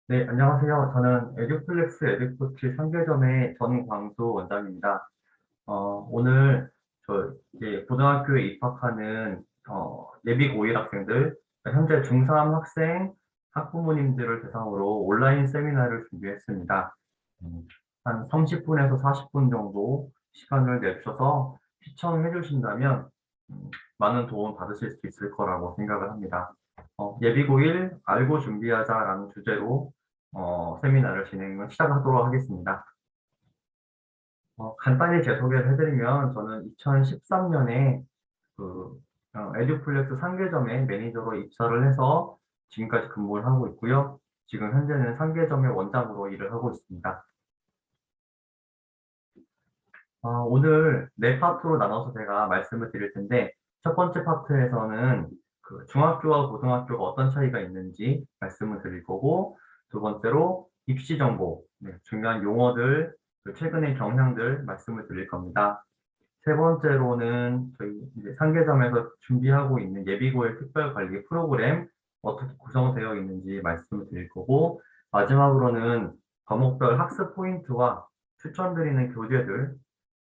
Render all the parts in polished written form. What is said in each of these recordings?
네, 안녕하세요. 저는 에듀플렉스 에듀코치 상계점의 전광수 원장입니다. 오늘 이제 고등학교에 입학하는 예비 고1 학생들, 현재 중3 학생 학부모님들을 대상으로 온라인 세미나를 준비했습니다. 음, 한 30분에서 40분 정도 시간을 내주셔서 시청해 주신다면 많은 도움 받으실 수 있을 거라고 생각을 합니다. 예비 고1 알고 준비하자라는 주제로 세미나를 시작하도록 하겠습니다. 간단히 제 소개를 해드리면 저는 2013년에 그 에듀플렉스 상계점의 매니저로 입사를 해서 지금까지 근무를 하고 있고요. 지금 현재는 상계점의 원장으로 일을 하고 있습니다. 오늘 네 파트로 나눠서 제가 말씀을 드릴 텐데 첫 번째 파트에서는 그 중학교와 고등학교가 어떤 차이가 있는지 말씀을 드릴 거고 두 번째로 입시 정보, 중요한 용어들, 그 최근의 경향들 말씀을 드릴 겁니다. 세 번째로는 저희 이제 상계점에서 준비하고 있는 예비고일 특별관리 프로그램 어떻게 구성되어 있는지 말씀을 드릴 거고 마지막으로는 과목별 학습 포인트와 추천드리는 교재들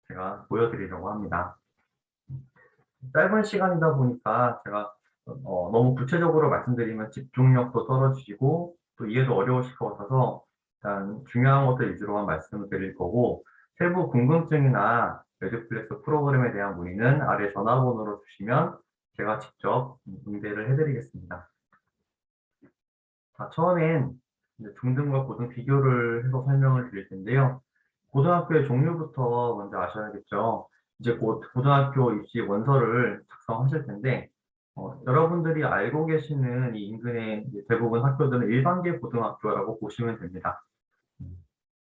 제가 보여드리려고 합니다. 짧은 시간이다 보니까 제가 너무 구체적으로 말씀드리면 집중력도 떨어지고 또 이해도 어려우실 것 같아서 일단 중요한 것들 위주로만 말씀을 드릴 거고 세부 궁금증이나 매드플렉스 프로그램에 대한 문의는 아래 전화번호로 주시면 제가 직접 응대를 해드리겠습니다. 자, 처음엔 이제 중등과 고등 비교를 해서 설명을 드릴 텐데요. 고등학교의 종류부터 먼저 아셔야겠죠. 이제 곧 고등학교 입시 원서를 작성하실 텐데, 여러분들이 알고 계시는 이 인근의 이제 대부분 학교들은 일반계 고등학교라고 보시면 됩니다.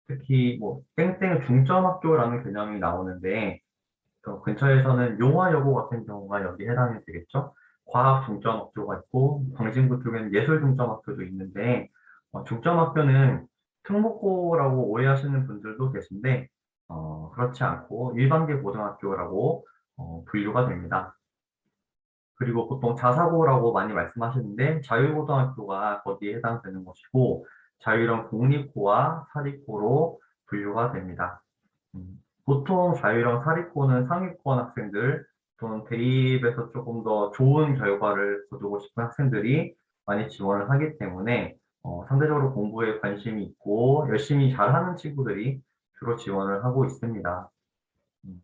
특히 뭐 땡땡 중점학교라는 개념이 나오는데, 근처에서는 용화여고 같은 경우가 여기 해당이 되겠죠. 과학 중점학교가 있고, 광진구 쪽에는 예술 중점학교도 있는데, 중점학교는 특목고라고 오해하시는 분들도 계신데, 그렇지 않고 일반계 고등학교라고 분류가 됩니다. 그리고 보통 자사고라고 많이 말씀하시는데, 자유고등학교가 거기에 해당되는 것이고, 자유형 공립고와 사립고로 분류가 됩니다. 보통 자유형 사립고는 상위권 학생들 또는 대입에서 조금 더 좋은 결과를 거두고 싶은 학생들이 많이 지원을 하기 때문에 상대적으로 공부에 관심이 있고 열심히 잘하는 친구들이 주로 지원을 하고 있습니다. 음,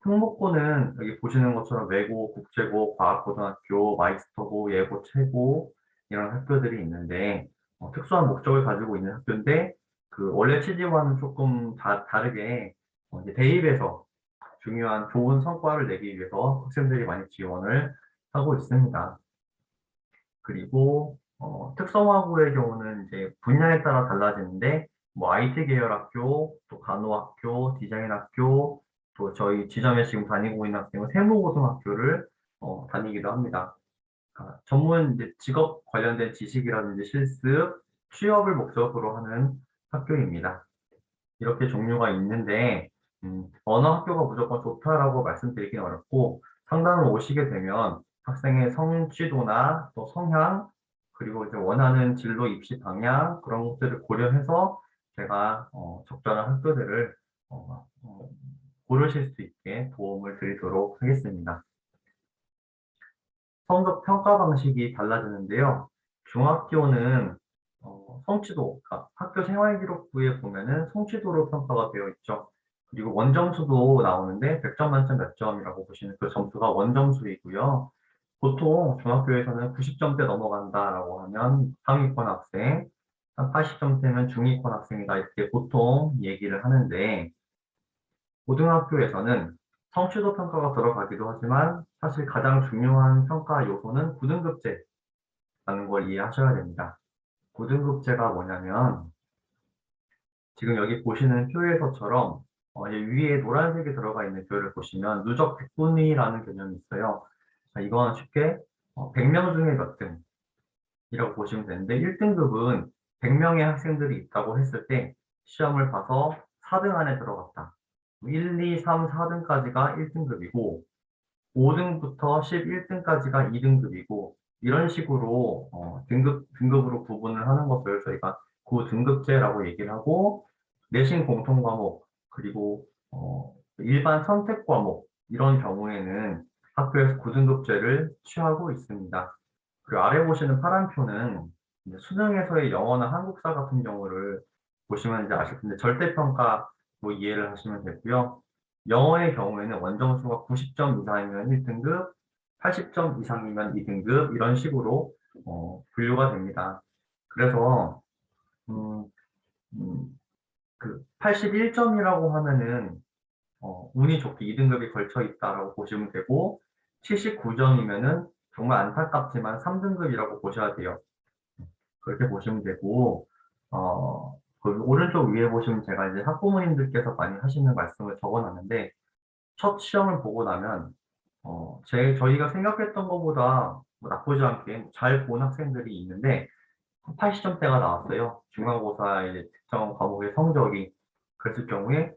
특목고는 여기 보시는 것처럼 외고, 국제고, 과학고등학교, 마이스터고, 예고, 최고 이런 학교들이 있는데 특수한 목적을 가지고 있는 학교인데 그 원래 취지와는 조금 다르게 이제 대입에서 중요한 좋은 성과를 내기 위해서 학생들이 많이 지원을 하고 있습니다. 그리고 특성화고의 경우는 이제 분야에 따라 달라지는데 뭐 IT 계열 학교, 또 간호학교, 디자인학교, 또 저희 지점에 지금 다니고 있는 학생은 세무고등학교를 다니기도 합니다. 전문 이제 직업 관련된 지식이라든지 실습, 취업을 목적으로 하는 학교입니다. 이렇게 종류가 있는데 어느 학교가 무조건 좋다라고 말씀드리긴 어렵고 상담을 오시게 되면 학생의 성취도나 또 성향 그리고 이제 원하는 진로 입시 방향 그런 것들을 고려해서 제가 적절한 학교들을 고르실 수 있게 도움을 드리도록 하겠습니다. 성적 평가 방식이 달라지는데요. 중학교는 성취도, 그러니까 학교 생활기록부에 보면은 성취도로 평가가 되어 있죠. 그리고 원점수도 나오는데 100점 만점 몇 점이라고 보시는 그 점수가 원점수이고요. 보통 중학교에서는 90점대 넘어간다라고 하면 상위권 학생, 한 80점대면 중위권 학생이다 이렇게 보통 얘기를 하는데 고등학교에서는 성취도 평가가 들어가기도 하지만 사실 가장 중요한 평가 요소는 9등급제라는 걸 이해하셔야 됩니다. 9등급제가 뭐냐면 지금 여기 보시는 표에서처럼 이제 위에 노란색이 들어가 있는 표를 보시면 누적 백분위라는 개념이 있어요. 자, 이건 쉽게 100명 중에 몇 등이라고 보시면 되는데 1등급은 100명의 학생들이 있다고 했을 때 시험을 봐서 4등 안에 들어갔다. 1, 2, 3, 4등까지가 1등급이고 5등부터 11등까지가 2등급이고 이런 식으로 등급으로 구분을 하는 것을 저희가 9등급제라고 얘기를 하고 내신 공통 과목 그리고 일반 선택 과목 이런 경우에는 학교에서 9등급제를 취하고 있습니다. 그리고 아래 보시는 파란표는 이제 수능에서의 영어나 한국사 같은 경우를 보시면 이제 아실 텐데 절대평가 뭐 이해를 하시면 되고요. 영어의 경우에는 원점수가 90점 이상이면 1등급, 80점 이상이면 2등급 이런 식으로 분류가 됩니다. 그래서 음, 그 81점이라고 하면은 운이 좋게 2등급이 걸쳐 있다라고 보시면 되고 79점이면은 정말 안타깝지만 3등급이라고 보셔야 돼요. 그렇게 보시면 되고 그 오른쪽 위에 보시면 제가 이제 학부모님들께서 많이 하시는 말씀을 적어놨는데 첫 시험을 보고 나면 저희가 생각했던 것보다 뭐 나쁘지 않게 잘 본 학생들이 있는데 80점대가 나왔어요. 중간고사 이제 특정 과목의 성적이 그랬을 경우에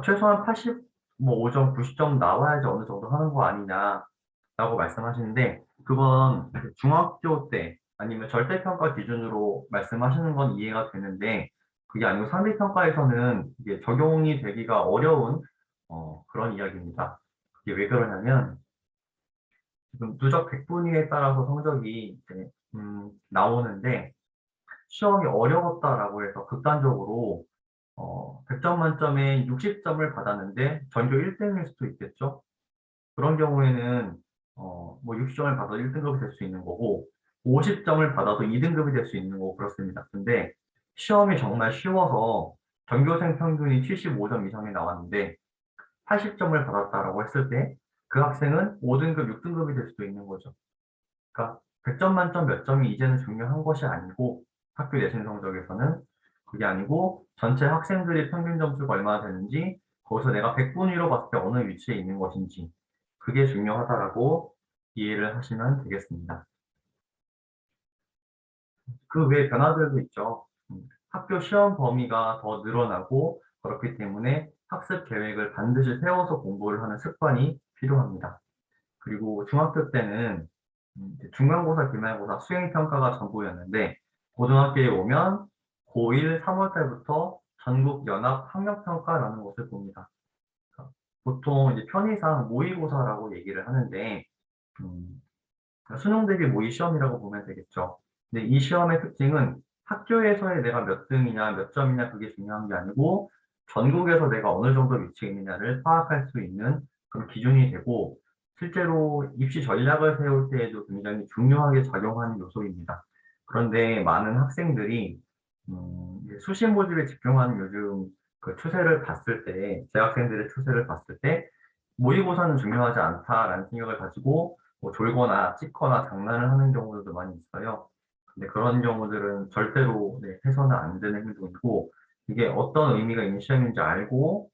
최소한 80, 뭐 5점, 90점 나와야지 어느 정도 하는 거 아니냐라고 말씀하시는데 그건 중학교 때 아니면 절대평가 기준으로 말씀하시는 건 이해가 되는데 그게 아니고 상대평가에서는 이게 적용이 되기가 어려운 그런 이야기입니다. 이게 왜 그러냐면 지금 누적 100분위에 따라서 성적이 이제, 나오는데 시험이 어려웠다라고 해서 극단적으로 100점 만점에 60점을 받았는데 전교 1등일 수도 있겠죠. 그런 경우에는 뭐 60점을 받아도 1등급이 될 수 있는 거고 50점을 받아도 2등급이 될 수 있는 거고 그렇습니다. 근데 시험이 정말 쉬워서 전교생 평균이 75점 이상이 나왔는데 80점을 받았다라고 했을 때 그 학생은 5등급, 6등급이 될 수도 있는 거죠. 그러니까 100점 만점 몇 점이 이제는 중요한 것이 아니고 학교 내신 성적에서는 그게 아니고 전체 학생들의 평균 점수가 얼마나 되는지 거기서 내가 100분위로 봤을 때 어느 위치에 있는 것인지 그게 중요하다라고 이해를 하시면 되겠습니다. 그 외 변화들도 있죠. 학교 시험 범위가 더 늘어나고 그렇기 때문에 학습 계획을 반드시 세워서 공부를 하는 습관이 필요합니다. 그리고 중학교 때는 이제 중간고사, 기말고사, 수행평가가 전부였는데 고등학교에 오면 고1 3월 달부터 전국연합 학력평가라는 것을 봅니다. 그러니까 보통 이제 편의상 모의고사라고 얘기를 하는데 음, 수능 대비 모의 시험이라고 보면 되겠죠. 근데 이 시험의 특징은 학교에서의 내가 몇 등이냐, 몇 점이냐 그게 중요한 게 아니고 전국에서 내가 어느 정도 위치에 있느냐를 파악할 수 있는 그런 기준이 되고 실제로 입시 전략을 세울 때에도 굉장히 중요하게 작용하는 요소입니다. 그런데 많은 학생들이 이제 수시 모집에 집중하는 요즘 그 추세를 봤을 때, 재학생들의 추세를 봤을 때 모의고사는 중요하지 않다라는 생각을 가지고 뭐 졸거나 찍거나 장난을 하는 경우들도 많이 있어요. 근데 그런 경우들은 절대로 네, 해서는 안 되는 행동이고 이게 어떤 의미가 있는 시험인지 알고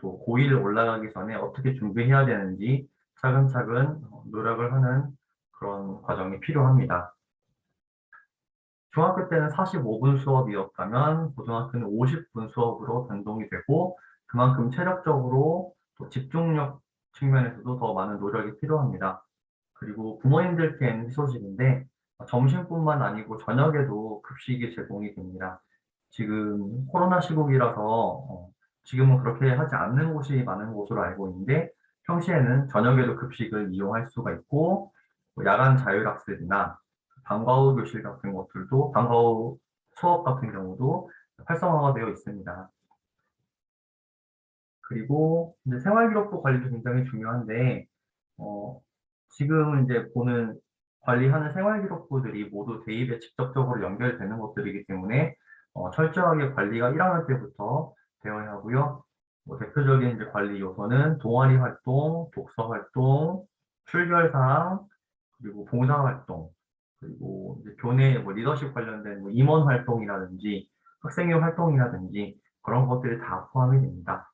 또 고1 올라가기 전에 어떻게 준비해야 되는지 차근차근 노력을 하는 그런 과정이 필요합니다. 중학교 때는 45분 수업이었다면 고등학교는 50분 수업으로 변동이 되고 그만큼 체력적으로 또 집중력 측면에서도 더 많은 노력이 필요합니다. 그리고 부모님들께는 희소식인데 점심뿐만 아니고 저녁에도 급식이 제공이 됩니다. 지금 코로나 시국이라서 지금은 그렇게 하지 않는 곳이 많은 곳으로 알고 있는데 평시에는 저녁에도 급식을 이용할 수가 있고 뭐 야간 자율학습이나 방과 후 교실 같은 것들도 방과 후 수업 같은 경우도 활성화가 되어 있습니다. 그리고 이제 생활기록부 관리도 굉장히 중요한데 어, 지금 이제 보는 관리하는 생활기록부들이 모두 대입에 직접적으로 연결되는 것들이기 때문에 철저하게 관리가 1학년 때부터 되어야 하고요. 뭐 대표적인 이제 관리 요소는 동아리 활동, 독서 활동, 출결사항, 그리고 봉사 활동, 그리고 이제 교내 뭐 리더십 관련된 뭐 임원 활동이라든지 학생회 활동이라든지 그런 것들이 다 포함이 됩니다.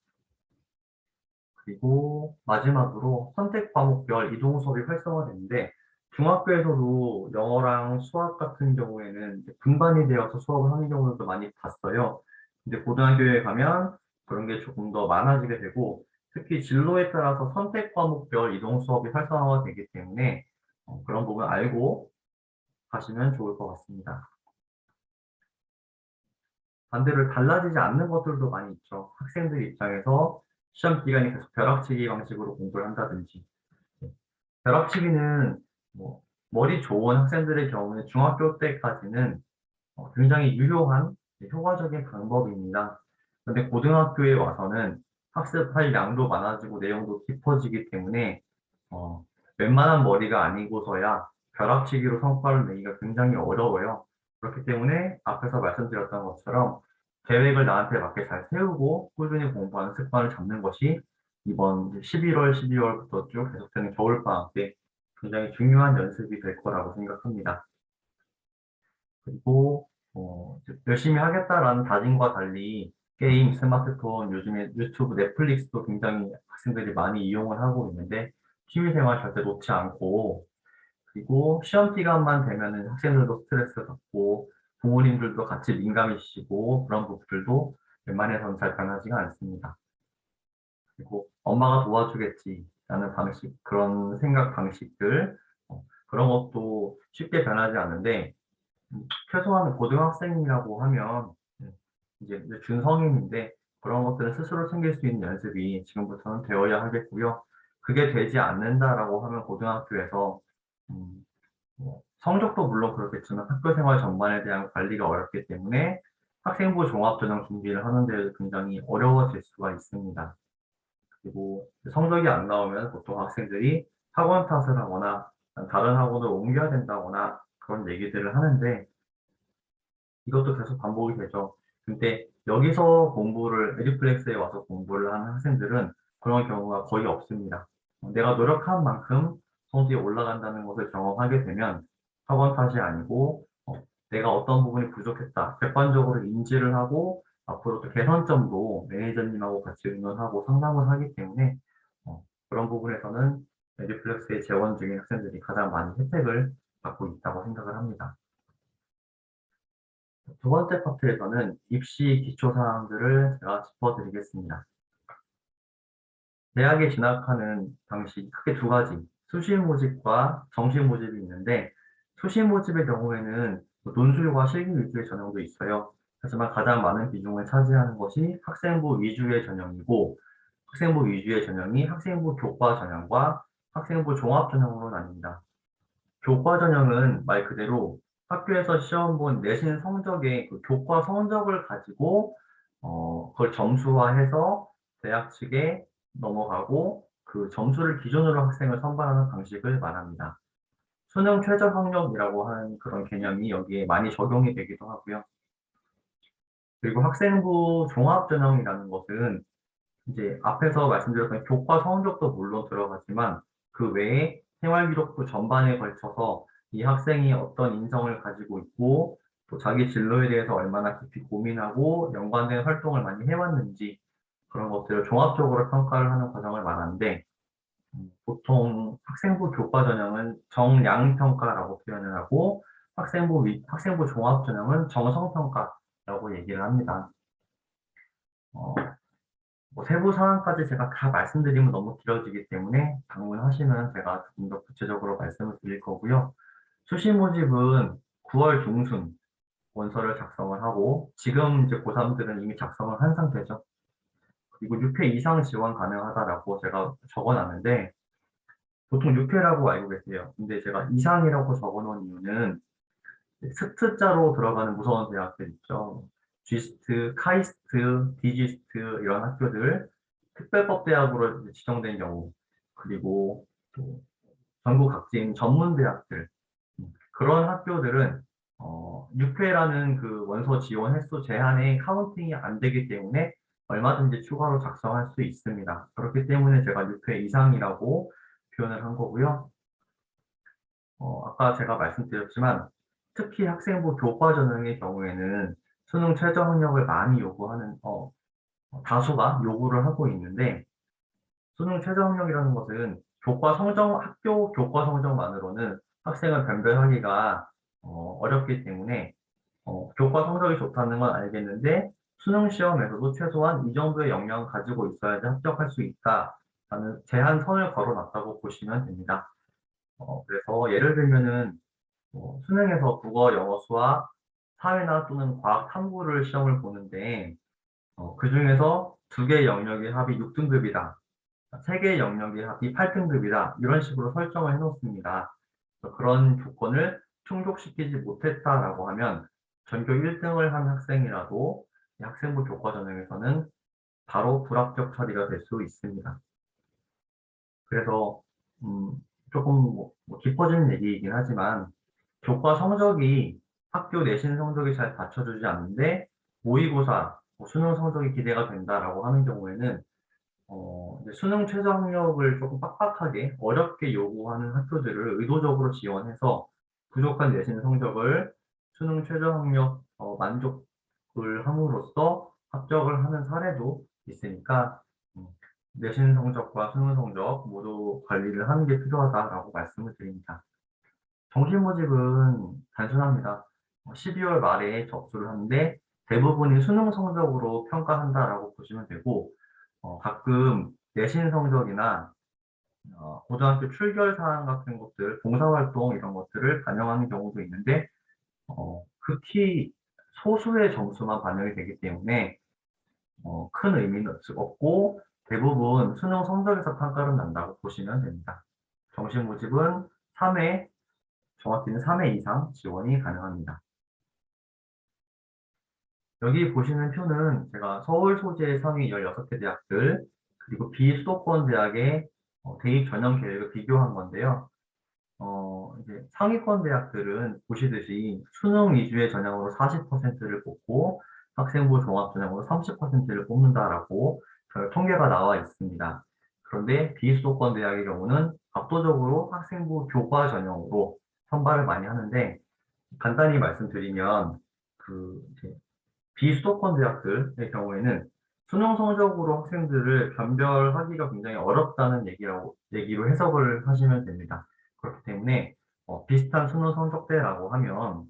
그리고 마지막으로 선택 과목별 이동 수업이 활성화되는데 중학교에서도 영어랑 수학 같은 경우에는 이제 분반이 되어서 수업을 하는 경우도 많이 봤어요. 근데 고등학교에 가면 그런 게 조금 더 많아지게 되고 특히 진로에 따라서 선택 과목별 이동 수업이 활성화가 되기 때문에 그런 부분 알고 가시면 좋을 것 같습니다. 반대로 달라지지 않는 것들도 많이 있죠. 학생들 입장에서 시험 기간이 계속 벼락치기 방식으로 공부를 한다든지. 벼락치기는 뭐 머리 좋은 학생들의 경우는 중학교 때까지는 굉장히 유효한 효과적인 방법입니다. 그런데 고등학교에 와서는 학습할 양도 많아지고 내용도 깊어지기 때문에 어, 웬만한 머리가 아니고서야 벼락치기로 성과를 내기가 굉장히 어려워요. 그렇기 때문에 앞에서 말씀드렸던 것처럼 계획을 나한테 맞게 잘 세우고 꾸준히 공부하는 습관을 잡는 것이 이번 11월, 12월부터 쭉 계속되는 겨울방학 때 굉장히 중요한 연습이 될 거라고 생각합니다. 그리고 열심히 하겠다라는 다짐과 달리 게임, 스마트폰, 요즘에 유튜브, 넷플릭스도 굉장히 학생들이 많이 이용을 하고 있는데 취미생활 절대 놓지 않고 그리고 시험 기간만 되면은 학생들도 스트레스 받고 부모님들도 같이 민감해지시고 그런 부분들도 웬만해서는 잘 변하지가 않습니다. 그리고 엄마가 도와주겠지라는 방식, 그런 생각 방식들, 그런 것도 쉽게 변하지 않는데 최소한 고등학생이라고 하면 이제 준성인인데 그런 것들을 스스로 챙길 수 있는 연습이 지금부터는 되어야 하겠고요. 그게 되지 않는다라고 하면 고등학교에서 음, 성적도 물론 그렇겠지만 학교 생활 전반에 대한 관리가 어렵기 때문에 학생부 종합전형 준비를 하는 데 굉장히 어려워질 수가 있습니다. 그리고 성적이 안 나오면 보통 학생들이 학원 탓을 하거나 다른 학원을 옮겨야 된다거나 그런 얘기들을 하는데 이것도 계속 반복이 되죠. 근데 여기서 공부를, 에듀플렉스에 와서 공부를 하는 학생들은 그런 경우가 거의 없습니다. 내가 노력한 만큼 성적이 올라간다는 것을 경험하게 되면 학원 탓이 아니고 내가 어떤 부분이 부족했다. 객관적으로 인지를 하고 앞으로 또 개선점도 매니저님하고 같이 의논하고 상담을 하기 때문에 그런 부분에서는 에듀플렉스에 재원 중인 학생들이 가장 많은 혜택을 받고 있다고 생각을 합니다. 두 번째 파트에서는 입시 기초 사항들을 제가 짚어드리겠습니다. 대학에 진학하는 방식 크게 두 가지, 수시 모집과 정시 모집이 있는데 수시 모집의 경우에는 논술과 실기 위주의 전형도 있어요. 하지만 가장 많은 비중을 차지하는 것이 학생부 위주의 전형이고 학생부 위주의 전형이 학생부 교과 전형과 학생부 종합 전형으로 나뉩니다. 교과 전형은 말 그대로 학교에서 시험 본 내신 성적의 그 교과 성적을 가지고 그걸 점수화해서 대학 측에 넘어가고 그 점수를 기준으로 학생을 선발하는 방식을 말합니다. 수능 최저 학력이라고 하는 그런 개념이 여기에 많이 적용이 되기도 하고요. 그리고 학생부 종합 전형이라는 것은 이제 앞에서 말씀드렸던 교과 성적도 물론 들어가지만 그 외에 생활 기록부 전반에 걸쳐서 이 학생이 어떤 인성을 가지고 있고 또 자기 진로에 대해서 얼마나 깊이 고민하고 연관된 활동을 많이 해왔는지 그런 것들을 종합적으로 평가를 하는 과정을 말하는데 보통 학생부 교과 전형은 정량 평가라고 표현을 하고 학생부 종합 전형은 정성 평가라고 얘기를 합니다. 어, 뭐 세부 사항까지 제가 다 말씀드리면 너무 길어지기 때문에 방문하시면 제가 조금 더 구체적으로 말씀을 드릴 거고요. 수시 모집은 9월 중순 원서를 작성을 하고 지금 이제 고3들은 이미 작성을 한 상태죠. 그리고 6회 이상 지원 가능하다라고 제가 적어놨는데 보통 6회라고 알고 계세요. 근데 제가 이상이라고 적어놓은 이유는 스트자로 들어가는 무서운 대학들 있죠. 쥐스트, 카이스트, 디지스트 이런 학교들 특별법 대학으로 지정된 경우 그리고 또 전국 각지인 전문 대학들 그런 학교들은 6회라는 그 원서 지원 횟수 제한에 카운팅이 안 되기 때문에 얼마든지 추가로 작성할 수 있습니다. 그렇기 때문에 제가 6회 이상이라고 표현을 한 거고요. 아까 제가 말씀드렸지만 특히 학생부 교과 전형의 경우에는 수능 최저 학력을 많이 요구하는 다수가 요구를 하고 있는데 수능 최저 학력이라는 것은 학교 교과 성적만으로는 학생을 변별하기가 어렵기 때문에 교과 성적이 좋다는 건 알겠는데 수능 시험에서도 최소한 이 정도의 역량을 가지고 있어야지 합격할 수 있다라는 제한선을 걸어놨다고 보시면 됩니다. 그래서 예를 들면은 수능에서 국어, 영어, 수학 사회나 또는 과학 탐구를 시험을 보는데 그 중에서 2개의 영역의 합이 6등급이다. 3개의 영역의 합이 8등급이다. 이런 식으로 설정을 해놓습니다. 그런 조건을 충족시키지 못했다라고 하면 전교 1등을 한 학생이라도 이 학생부 교과 전형에서는 바로 불합격 처리가 될 수 있습니다. 그래서 조금 깊어지는 얘기이긴 하지만 교과 성적이 학교 내신 성적이 잘 받쳐주지 않는데 모의고사, 수능 성적이 기대가 된다라고 하는 경우에는 이제 수능 최저 학력을 조금 빡빡하게 어렵게 요구하는 학교들을 의도적으로 지원해서 부족한 내신 성적을 수능 최저 학력 만족을 함으로써 합격을 하는 사례도 있으니까 음, 내신 성적과 수능 성적 모두 관리를 하는 게 필요하다라고 말씀을 드립니다. 정시 모집은 단순합니다. 12월 말에 접수를 하는데 대부분이 수능 성적으로 평가한다라고 보시면 되고 가끔 내신 성적이나 고등학교 출결 사항 같은 것들, 봉사활동 이런 것들을 반영하는 경우도 있는데 극히 소수의 점수만 반영이 되기 때문에 큰 의미는 없고 대부분 수능 성적에서 평가를 난다고 보시면 됩니다. 정시 모집은 3회, 정확히는 3회 이상 지원이 가능합니다. 여기 보시는 표는 제가 서울 소재 상위 16개 대학들 그리고 비수도권 대학의 대입 전형 계획을 비교한 건데요. 이제 상위권 대학들은 보시듯이 수능 위주의 전형으로 40%를 뽑고 학생부 종합 전형으로 30%를 뽑는다라고 통계가 나와 있습니다. 그런데 비수도권 대학의 경우는 압도적으로 학생부 교과 전형으로 선발을 많이 하는데 간단히 말씀드리면 이제 비수도권 대학들의 경우에는 수능 성적으로 학생들을 변별하기가 굉장히 어렵다는 얘기로 해석을 하시면 됩니다. 그렇기 때문에 비슷한 수능 성적대라고 하면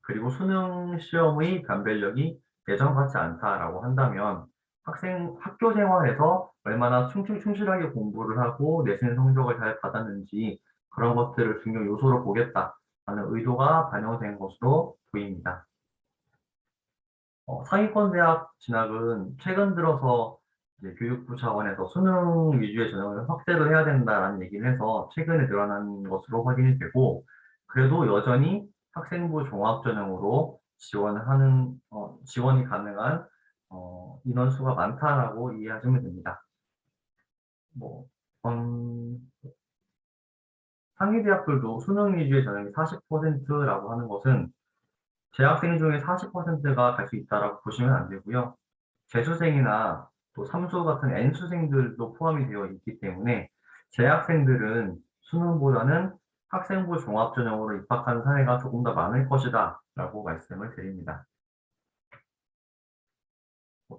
그리고 수능 시험의 변별력이 예전 같지 않다라고 한다면 학교 생활에서 얼마나 충실하게 공부를 하고 내신 성적을 잘 받았는지 그런 것들을 중요 요소로 보겠다라는 의도가 반영된 것으로 보입니다. 상위권 대학 진학은 최근 들어서 이제 교육부 차원에서 수능 위주의 전형을 확대를 해야 된다라는 얘기를 해서 최근에 늘어난 것으로 확인이 되고, 그래도 여전히 학생부 종합 전형으로 지원이 가능한 인원수가 많다라고 이해하시면 됩니다. 뭐, 상위 대학들도 수능 위주의 전형이 40%라고 하는 것은 재학생 중에 40%가 갈 수 있다라고 보시면 안 되고요. 재수생이나 또 삼수 같은 N수생들도 포함이 되어 있기 때문에 재학생들은 수능보다는 학생부 종합전형으로 입학하는 사례가 조금 더 많을 것이다 라고 말씀을 드립니다.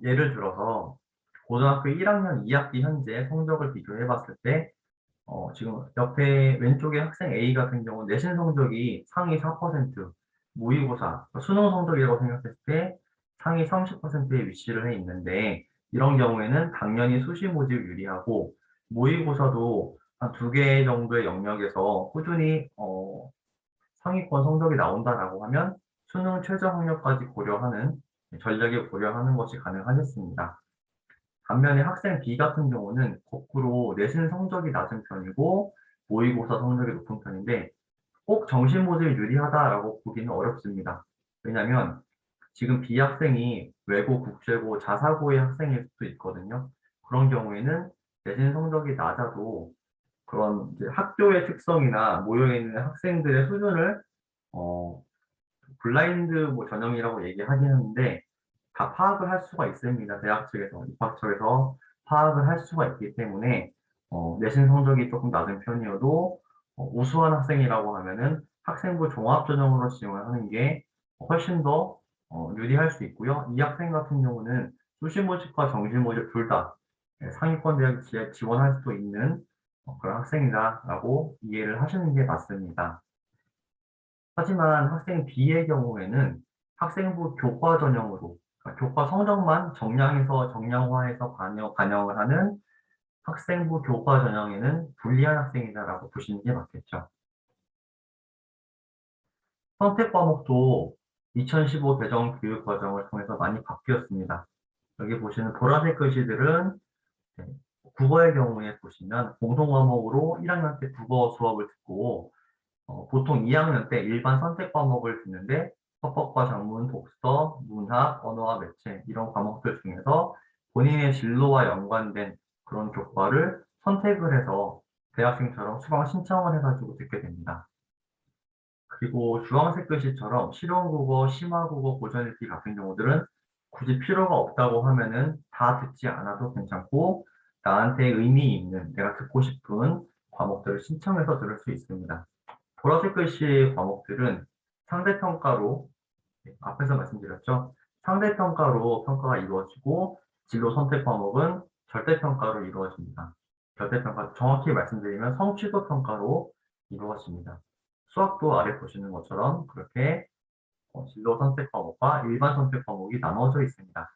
예를 들어서 고등학교 1학년 2학기 현재 성적을 비교해 봤을 때 지금 옆에 왼쪽에 학생 A 같은 경우 내신 성적이 상위 4%, 모의고사, 수능 성적이라고 생각했을 때 상위 30%에 위치를 해 있는데 이런 경우에는 당연히 수시 모집 유리하고 모의고사도 한 2개 정도의 영역에서 꾸준히 상위권 성적이 나온다라고 하면 수능 최저 학력까지 고려하는 전략을 고려하는 것이 가능하겠습니다. 반면에 학생 B 같은 경우는 거꾸로 내신 성적이 낮은 편이고 모의고사 성적이 높은 편인데 꼭 정시 모집이 유리하다라고 보기는 어렵습니다. 왜냐하면 지금 B 학생이 외고, 국제고, 자사고의 학생일 수도 있거든요. 그런 경우에는 내신 성적이 낮아도 그런 이제 학교의 특성이나 모여 있는 학생들의 수준을 어, 블라인드 전형이라고 얘기하긴 하는데 다 파악을 할 수가 있습니다. 대학 측에서, 입학 측에서 파악을 할 수가 있기 때문에 내신 성적이 조금 낮은 편이어도 우수한 학생이라고 하면은 학생부 종합전형으로 지원하는 게 훨씬 더 유리할 수 있고요. 이 학생 같은 경우는 수시 모집과 정시 모집 둘 다 상위권 대학에 지원할 수도 있는 그런 학생이다라고 이해를 하시는 게 맞습니다. 하지만 학생 B의 경우에는 학생부 교과 전형으로 그러니까 교과 성적만 정량해서 정량화해서 반영을 하는 학생부 교과 전형에는 불리한 학생이다라고 보시는 게 맞겠죠. 선택 과목도 2015 개정 교육 과정을 통해서 많이 바뀌었습니다. 여기 보시는 보라색 글씨들은 네, 국어의 경우에 보시면 공통 과목으로 1학년 때 국어 수업을 듣고 보통 2학년 때 일반 선택 과목을 듣는데 헌법과 작문, 독서, 문학, 언어와 매체 이런 과목들 중에서 본인의 진로와 연관된 그런 교과를 선택을 해서 대학생처럼 수강 신청을 해가지고 듣게 됩니다. 그리고 주황색 글씨처럼 실용국어, 심화국어, 고전읽기 같은 경우들은 굳이 필요가 없다고 하면은 다 듣지 않아도 괜찮고 나한테 의미 있는 내가 듣고 싶은 과목들을 신청해서 들을 수 있습니다. 보라색 글씨 과목들은 상대평가로 앞에서 말씀드렸죠. 상대평가로 평가가 이루어지고 진로 선택 과목은 절대평가로 이루어집니다. 절대평가 정확히 말씀드리면 성취도 평가로 이루어집니다. 수학도 아래 보시는 것처럼 그렇게 진로 선택 과목과 일반 선택 과목이 나눠져 있습니다.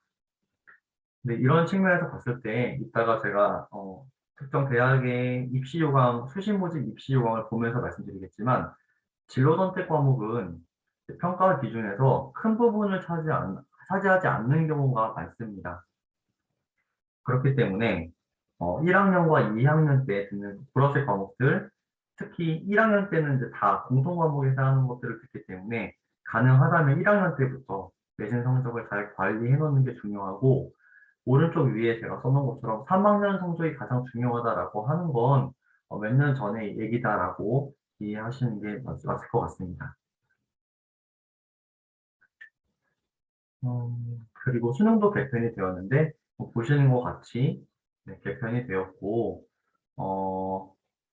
근데 이런 측면에서 봤을 때 이따가 제가 특정 대학의 입시 요강, 수시 모집 입시 요강을 보면서 말씀드리겠지만 진로 선택 과목은 평가 기준에서 큰 부분을 차지하지 않는 경우가 많습니다. 그렇기 때문에 1학년과 2학년 때 듣는 보라색 과목들, 특히 1학년 때는 이제 다 공통 과목에 해당하는 것들을 듣기 때문에 가능하다면 1학년 때부터 내신 성적을 잘 관리해 놓는 게 중요하고 오른쪽 위에 제가 써놓은 것처럼 3학년 성적이 가장 중요하다라고 하는 건 몇 년 전의 얘기다라고 이해하시는 게 맞을 것 같습니다. 그리고 수능도 개편이 되었는데 보시는 것 같이 네, 개편이 되었고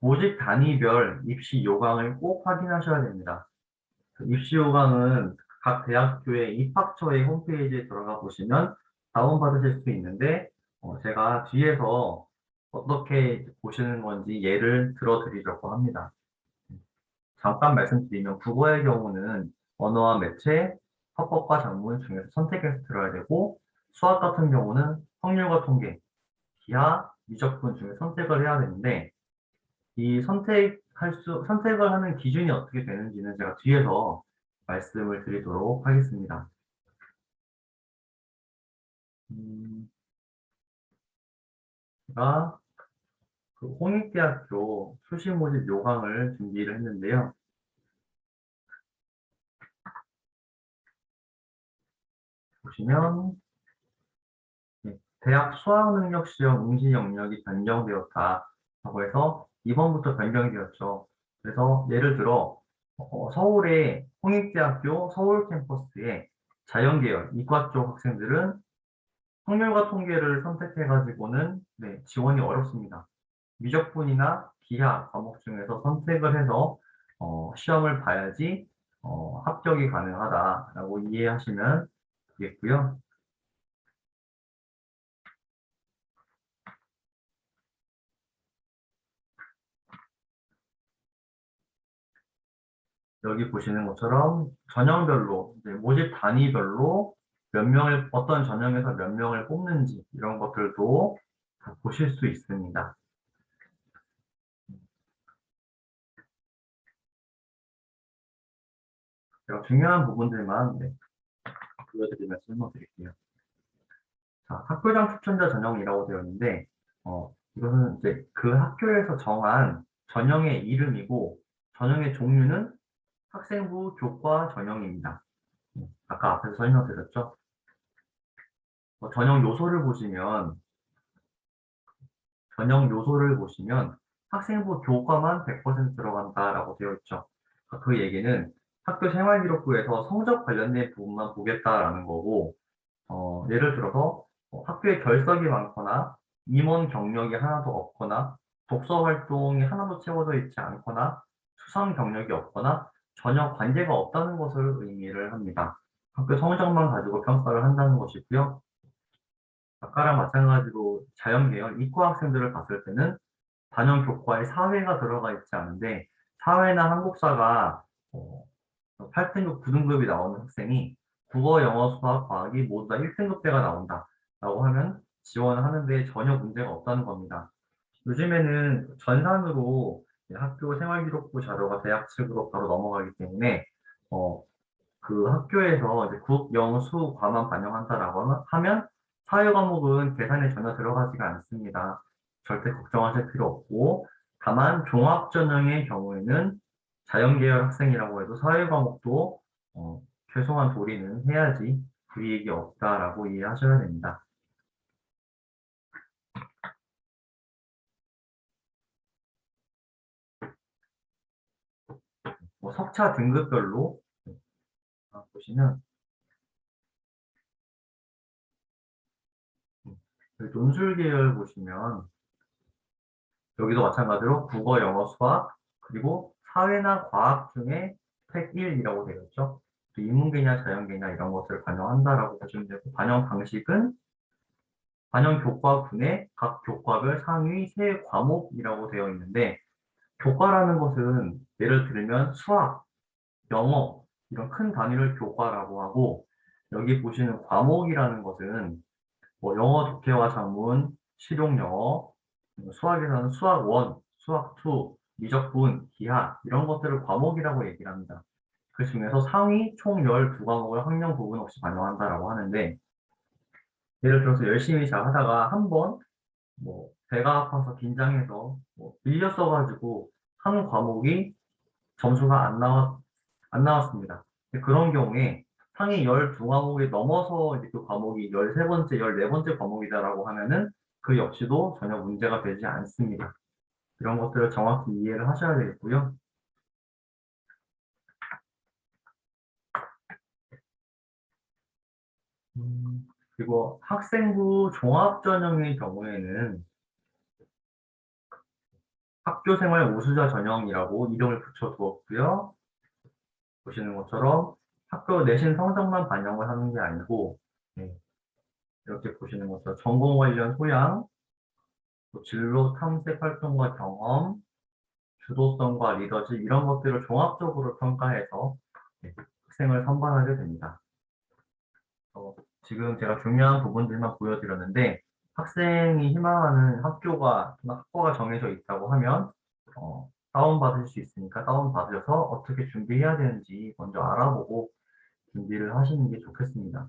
모집 단위별 입시 요강을 꼭 확인하셔야 됩니다. 그 입시 요강은 각 대학교의 입학처의 홈페이지에 들어가 보시면 다운받으실 수 있는데 제가 뒤에서 어떻게 보시는 건지 예를 들어 드리려고 합니다. 잠깐 말씀드리면 국어의 경우는 언어와 매체, 헌법과 작문 중에서 선택해서 들어야 되고 수학 같은 경우는 확률과 통계, 기하, 미적분 중에 선택을 해야 되는데 이 선택을 하는 기준이 어떻게 되는지는 제가 뒤에서 말씀을 드리도록 하겠습니다. 제가 그 홍익대학교 수시 모집 요강을 준비를 했는데요. 보시면 네, 대학 수학능력시험 응시 영역이 변경되었다라고 해서 2번부터 변경이 되었죠. 그래서 예를 들어 서울의 홍익대학교 서울 캠퍼스의 자연계열 이과 쪽 학생들은 확률과 통계를 선택해가지고는 네, 지원이 어렵습니다. 미적분이나 기하 과목 중에서 선택을 해서 시험을 봐야지 합격이 가능하다라고 이해하시면 되겠고요. 여기 보시는 것처럼 전형별로 이제 모집 단위별로 몇 명을 어떤 전형에서 몇 명을 뽑는지 이런 것들도 다 보실 수 있습니다. 제가 중요한 부분들만 네, 보여드리면서 설명드릴게요. 자, 학교장 추천자 전형이라고 되어 있는데 이것은 이제 그 학교에서 정한 전형의 이름이고 전형의 종류는 학생부 교과 전형입니다. 아까 앞에서 설명드렸죠. 전형 요소를 보시면 학생부 교과만 100% 들어간다라고 되어 있죠. 그 얘기는 학교 생활기록부에서 성적 관련된 부분만 보겠다라는 거고, 예를 들어서 학교에 결석이 많거나 임원 경력이 하나도 없거나 독서 활동이 하나도 채워져 있지 않거나 수상 경력이 없거나 전혀 관계가 없다는 것을 의미를 합니다. 학교 성적만 가지고 평가를 한다는 것이고요. 아까랑 마찬가지로 자연계열 이과 학생들을 봤을 때는 단연 교과에 사회가 들어가 있지 않은데 사회나 한국사가 8등급, 9등급이 나오는 학생이 국어, 영어, 수학, 과학이 모두 다 1등급대가 나온다 라고 하면 지원을 하는데 전혀 문제가 없다는 겁니다. 요즘에는 전산으로 학교 생활기록부 자료가 대학 측으로 바로 넘어가기 때문에 그 학교에서 이제 국, 영, 수, 과만 반영한다라고 하면 사회 과목은 계산에 전혀 들어가지가 않습니다. 절대 걱정하실 필요 없고, 다만 종합 전형의 경우에는 자연계열 학생이라고 해도 사회 과목도 최소한 도리는 해야지 불이익이 없다라고 이해하셔야 됩니다. 뭐 석차 등급별로 보시면 논술 계열 보시면 여기도 마찬가지로 국어, 영어, 수학, 그리고 사회나 과학 중에 책 1이라고 되어 있죠. 또 인문계냐 자연계냐 이런 것들을 반영한다라고 보시면 되고, 반영 방식은 반영 교과분의 각 교과별 상위 세 과목이라고 되어 있는데, 교과라는 것은 예를 들면 수학, 영어 이런 큰 단위를 교과라고 하고, 여기 보시는 과목이라는 것은 뭐 영어 독해와 작문, 실용영어, 수학에서는 수학 1, 수학 2, 미적분, 기하 이런 것들을 과목이라고 얘기를 합니다. 그 중에서 상위 총 12과목을 학년 구분 없이 반영한다라고 하는데, 예를 들어서 열심히 잘 하다가 한번 뭐 배가 아파서 긴장해서 뭐 밀렸어가지고 한 과목이 점수가 안 나왔습니다. 그런 경우에 상위 12과목이 넘어서 이제 그 과목이 13번째, 14번째 과목이다라고 하면은 그 역시도 전혀 문제가 되지 않습니다. 이런 것들을 정확히 이해를 하셔야 되겠고요. 그리고 학생부 종합전형의 경우에는 학교생활 우수자 전형이라고 이름을 붙여두었고요. 보시는 것처럼 학교 내신 성적만 반영을 하는 게 아니고, 네, 이렇게 보시는 것처럼 전공 관련 소양, 또 진로 탐색 활동과 경험, 주도성과 리더십 이런 것들을 종합적으로 평가해서 네, 학생을 선발하게 됩니다. 지금 제가 중요한 부분들만 보여드렸는데, 학생이 희망하는 학과가 정해져 있다고 하면 다운받을 수 있으니까 다운받으셔서 어떻게 준비해야 되는지 먼저 알아보고 준비를 하시는 게 좋겠습니다.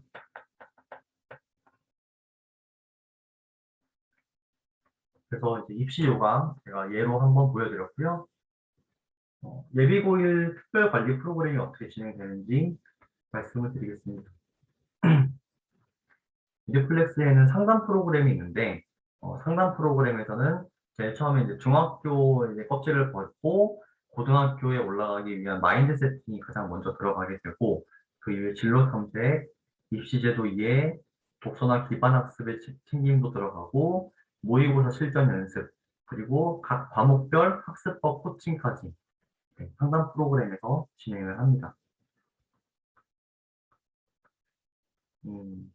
그래서 이제 입시 요강 제가 예로 한번 보여드렸고요. 예비고일 특별관리 프로그램이 어떻게 진행되는지 말씀을 드리겠습니다. 이듀플렉스에는 상담 프로그램이 있는데, 상담 프로그램에서는 제일 처음에 이제 중학교 이제 껍질을 벗고 고등학교에 올라가기 위한 마인드 세팅이 가장 먼저 들어가게 되고, 그 이후에 진로 탐색, 입시제도 이해, 독서나 기반 학습의 챙김도 들어가고, 모의고사 실전 연습, 그리고 각 과목별 학습법 코칭까지 네, 상담 프로그램에서 진행을 합니다.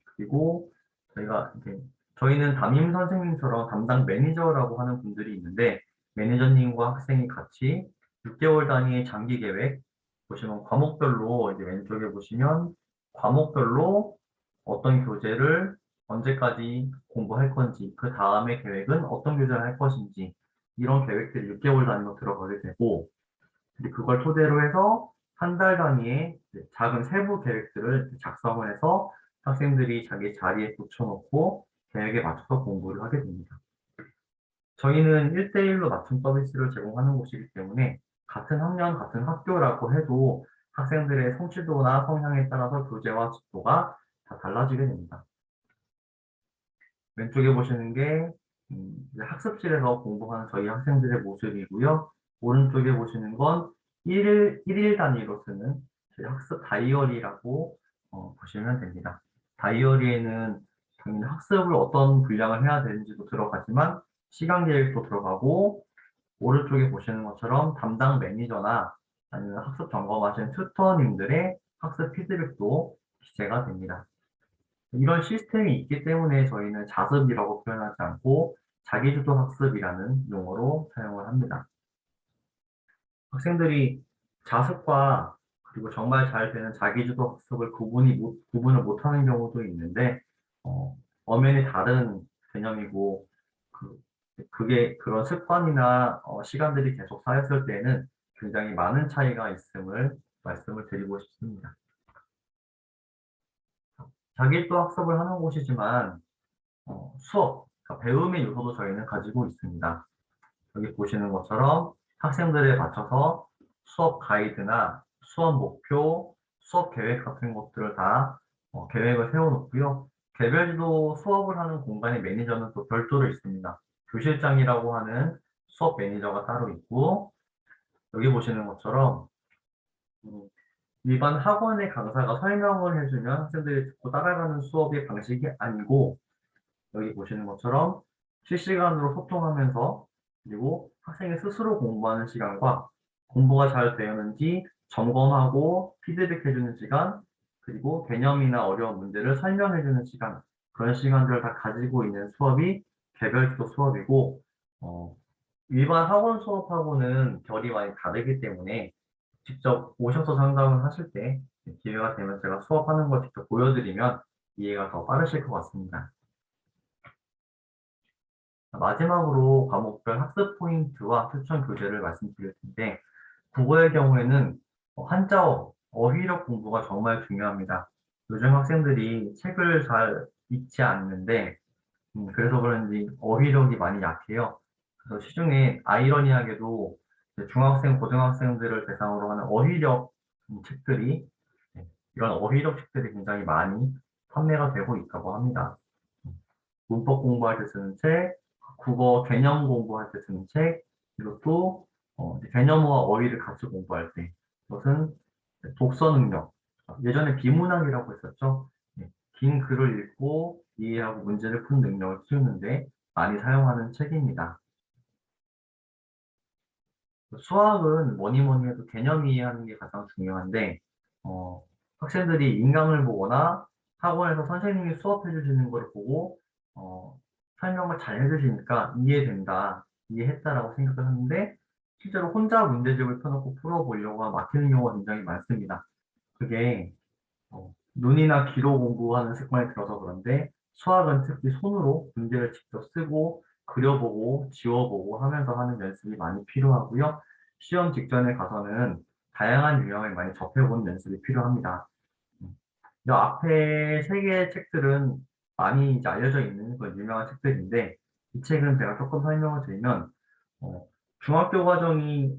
그리고 저희는 담임 선생님처럼 담당 매니저라고 하는 분들이 있는데, 매니저님과 학생이 같이 6개월 단위의 장기 계획 보시면 과목별로 이제 왼쪽에 보시면 과목별로 어떤 교재를 언제까지 공부할 건지, 그 다음에 계획은 어떤 교재를 할 것인지 이런 계획들이 6개월 단위로 들어가게 되고, 그걸 토대로 해서 한 달 단위의 작은 세부 계획들을 작성을 해서 학생들이 자기 자리에 붙여놓고 계획에 맞춰서 공부를 하게 됩니다. 저희는 1대1로 맞춤 서비스를 제공하는 곳이기 때문에 같은 학년, 같은 학교라고 해도 학생들의 성취도나 성향에 따라서 교재와 집도가 다 달라지게 됩니다. 왼쪽에 보시는 게 이제 학습실에서 공부하는 저희 학생들의 모습이고요. 오른쪽에 보시는 건 일일 단위로 쓰는 저희 학습 다이어리라고 보시면 됩니다. 다이어리에는 당연히 학습을 어떤 분량을 해야 되는지도 들어가지만 시간 계획도 들어가고, 오른쪽에 보시는 것처럼 담당 매니저나 아니면 학습 점검하시는 튜터님들의 학습 피드백도 기재가 됩니다. 이런 시스템이 있기 때문에 저희는 자습이라고 표현하지 않고 자기주도 학습이라는 용어로 사용을 합니다. 학생들이 자습과 그리고 정말 잘 되는 자기주도 학습을 구분을 못하는 경우도 있는데, 엄연히 다른 개념이고, 그게 그런 습관이나 시간들이 계속 쌓였을 때는 굉장히 많은 차이가 있음을 말씀을 드리고 싶습니다. 자기도 학습을 하는 곳이지만 수업, 그러니까 배움의 요소도 저희는 가지고 있습니다. 여기 보시는 것처럼 학생들에 맞춰서 수업 가이드나 수업 목표, 수업 계획 같은 것들을 다 계획을 세워놓고요. 개별지도 수업을 하는 공간의 매니저는 또 별도로 있습니다. 교실장이라고 하는 수업 매니저가 따로 있고, 여기 보시는 것처럼 음, 일반 학원의 강사가 설명을 해주면 학생들이 듣고 따라가는 수업의 방식이 아니고, 여기 보시는 것처럼 실시간으로 소통하면서 그리고 학생이 스스로 공부하는 시간과 공부가 잘 되었는지 점검하고 피드백해주는 시간, 그리고 개념이나 어려운 문제를 설명해주는 시간, 그런 시간들을 다 가지고 있는 수업이 개별지도 수업이고, 어, 일반 학원 수업하고는 결이 많이 다르기 때문에 직접 오셔서 상담을 하실 때 기회가 되면 제가 수업하는 걸 직접 보여드리면 이해가 더 빠르실 것 같습니다. 마지막으로 과목별 학습 포인트와 추천 교재를 말씀드릴 텐데, 국어의 경우에는 한자어, 어휘력 공부가 정말 중요합니다. 요즘 학생들이 책을 잘 읽지 않는데, 그래서 그런지 어휘력이 많이 약해요. 그래서 시중에 아이러니하게도 이제 중학생, 고등학생들을 대상으로 하는 어휘력 책들이, 네, 이런 어휘력 책들이 굉장히 많이 판매가 되고 있다고 합니다. 음, 문법 공부할 때 쓰는 책, 국어 개념 공부할 때 쓰는 책, 그리고 또 이제 개념어와 어휘를 같이 공부할 때, 이것은 독서 능력, 예전에 비문학이라고 했었죠. 네, 긴 글을 읽고 이해하고 문제를 푸는 능력을 키우는데 많이 사용하는 책입니다. 수학은 뭐니 뭐니 해도 개념 이해하는 게 가장 중요한데, 어, 학생들이 인강을 보거나 학원에서 선생님이 수업해 주시는 걸 보고, 설명을 잘 해주시니까 이해된다, 이해했다라고 생각을 하는데, 실제로 혼자 문제집을 펴놓고 풀어보려고 하면 막히는 경우가 굉장히 많습니다. 그게 눈이나 귀로 공부하는 습관이 들어서 그런데 수학은 특히 손으로 문제를 직접 쓰고 그려보고 지워보고 하면서 하는 연습이 많이 필요하고요. 시험 직전에 가서는 다양한 유형을 많이 접해보는 연습이 필요합니다. 음, 이 앞에 세 개의 책들은 많이 이제 알려져 있는 그 유명한 책들인데 이 책은 제가 조금 설명을 드리면 어, 중학교 과정이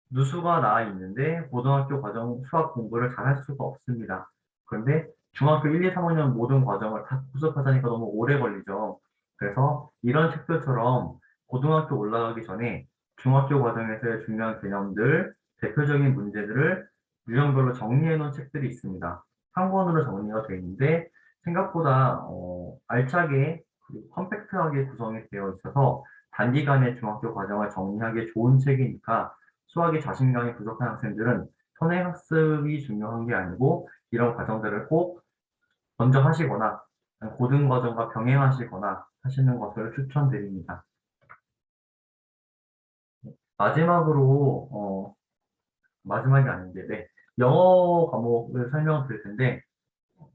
누수가 나와 있는데 고등학교 과정 수학 공부를 잘 할 수가 없습니다. 그런데 중학교 1, 2, 3학년 모든 과정을 다 복습하자니까 너무 오래 걸리죠. 그래서 이런 책들처럼 고등학교 올라가기 전에 중학교 과정에서의 중요한 개념들, 대표적인 문제들을 유형별로 정리해 놓은 책들이 있습니다. 한 권으로 정리가 되어 있는데 생각보다 알차게 그리고 컴팩트하게 구성이 되어 있어서 단기간에 중학교 과정을 정리하기 좋은 책이니까 수학에 자신감이 부족한 학생들은 선행학습이 중요한 게 아니고 이런 과정들을 꼭 먼저 하시거나 고등 과정과 병행하시거나 하시는 것을 추천드립니다. 마지막으로 마지막이 아닌데 네. 영어 과목을 설명드릴 텐데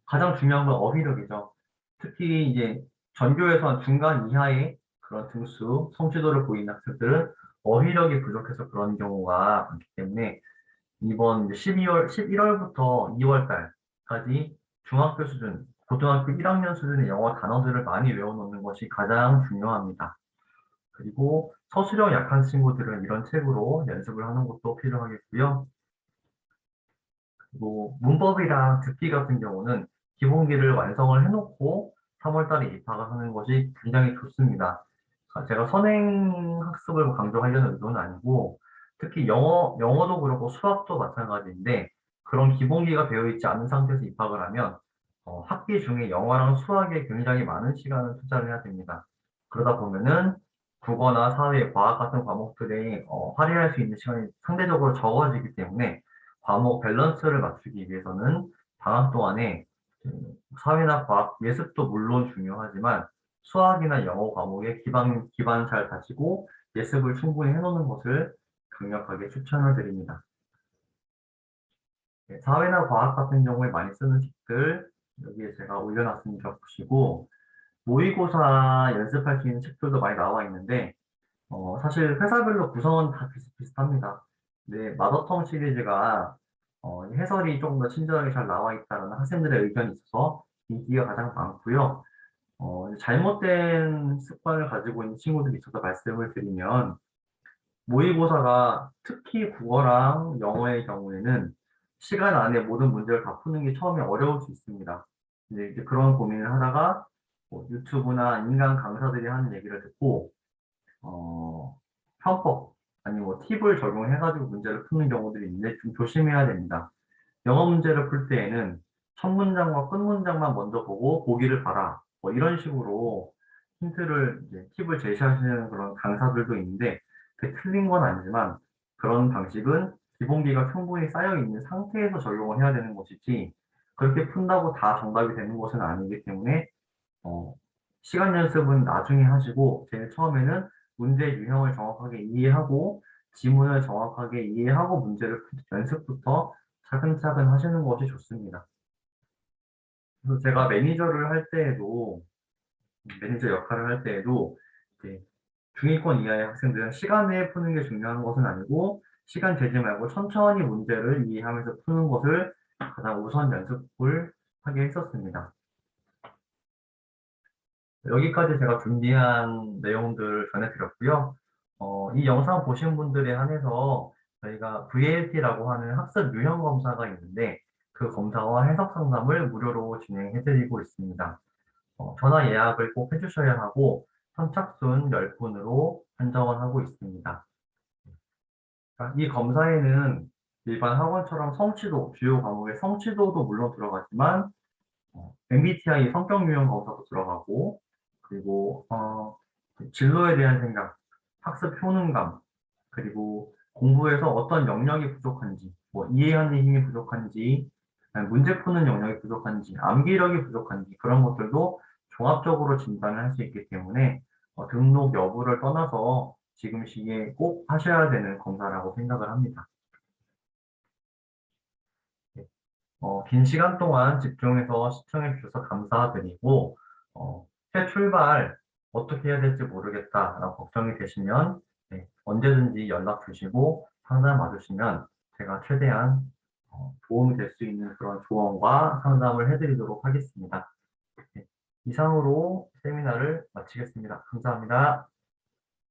가장 중요한 건 어휘력이죠. 특히 이제 전교에서 한 중간 이하의 그런 등수, 성취도를 보이는 학생들은 어휘력이 부족해서 그런 경우가 많기 때문에 이번 11월부터 2월 달까지 중학교 수준, 고등학교 1학년 수준의 영어 단어들을 많이 외워놓는 것이 가장 중요합니다. 그리고 서술형 약한 친구들은 이런 책으로 연습을 하는 것도 필요하겠고요. 그리고 문법이랑 듣기 같은 경우는 기본기를 완성을 해놓고 3월 달에 입학을 하는 것이 굉장히 좋습니다. 제가 선행 학습을 강조하려는 의도는 아니고 특히 영어도 그렇고 수학도 마찬가지인데 그런 기본기가 되어 있지 않은 상태에서 입학을 하면 학기 중에 영어랑 수학에 굉장히 많은 시간을 투자를 해야 됩니다. 그러다 보면은 국어나 사회, 과학 같은 과목들에 할애할 수 있는 시간이 상대적으로 적어지기 때문에 과목 밸런스를 맞추기 위해서는 방학 동안에 사회나 과학, 예습도 물론 중요하지만 수학이나 영어 과목에 기반 잘 다지고 예습을 충분히 해놓는 것을 강력하게 추천을 드립니다. 네, 사회나 과학 같은 경우에 많이 쓰는 책들 여기에 제가 올려놨으니까 보시고 모의고사 연습할 수 있는 책들도 많이 나와 있는데 사실 회사별로 구성은 다 비슷비슷합니다. 근데 마더텅 시리즈가 해설이 조금 더 친절하게 잘 나와 있다는 학생들의 의견이 있어서 인기가 가장 많고요. 잘못된 습관을 가지고 있는 친구들이 있어서 말씀을 드리면, 모의고사가 특히 국어랑 영어의 경우에는 시간 안에 모든 문제를 다 푸는 게 처음에 어려울 수 있습니다. 근데 이제 그런 고민을 하다가 뭐 유튜브나 인간 강사들이 하는 얘기를 듣고 편법 아니면 뭐 팁을 적용해가지고 문제를 푸는 경우들이 있는데 좀 조심해야 됩니다. 영어 문제를 풀 때에는 첫 문장과 끝 문장만 먼저 보고 보기를 봐라. 뭐 이런 식으로 힌트를 이제 팁을 제시하시는 그런 강사들도 있는데 그게 틀린 건 아니지만 그런 방식은 기본기가 충분히 쌓여 있는 상태에서 적용을 해야 되는 것이지 그렇게 푼다고 다 정답이 되는 것은 아니기 때문에 어, 시간 연습은 나중에 하시고 제일 처음에는 문제 유형을 정확하게 이해하고 지문을 정확하게 이해하고 문제를 연습부터 차근차근 하시는 것이 좋습니다. 그래서 제가 매니저를 할 때에도 매니저 역할을 할 때에도 이제 중위권 이하의 학생들은 시간 내에 푸는 게 중요한 것은 아니고 시간 재지 말고 천천히 문제를 이해하면서 푸는 것을 가장 우선 연습을 하게 했었습니다. 여기까지 제가 준비한 내용들을 전해드렸고요. 이 영상 보신 분들에 한해서 저희가 VLT라고 하는 학습 유형 검사가 있는데 그 검사와 해석 상담을 무료로 진행해드리고 있습니다. 전화 예약을 꼭 해주셔야 하고 선착순 10분으로 한정을 하고 있습니다. 이 검사에는 일반 학원처럼 성취도, 주요 과목의 성취도도 물론 들어가지만 MBTI 성격 유형 검사도 들어가고 그리고 진로에 대한 생각, 학습 효능감, 그리고 공부에서 어떤 영역이 부족한지, 뭐 이해하는 힘이 부족한지, 아니 문제 푸는 영역이 부족한지, 암기력이 부족한지 그런 것들도 종합적으로 진단을 할 수 있기 때문에 등록 여부를 떠나서 지금 시기에 꼭 하셔야 되는 검사라고 생각을 합니다. 네. 긴 시간 동안 집중해서 시청해 주셔서 감사드리고, 새 출발 어떻게 해야 될지 모르겠다라고 걱정이 되시면 네, 언제든지 연락 주시고 상담 와주시면 제가 최대한 도움이 될 수 있는 그런 조언과 상담을 해드리도록 하겠습니다. 네, 이상으로 세미나를 마치겠습니다. 감사합니다.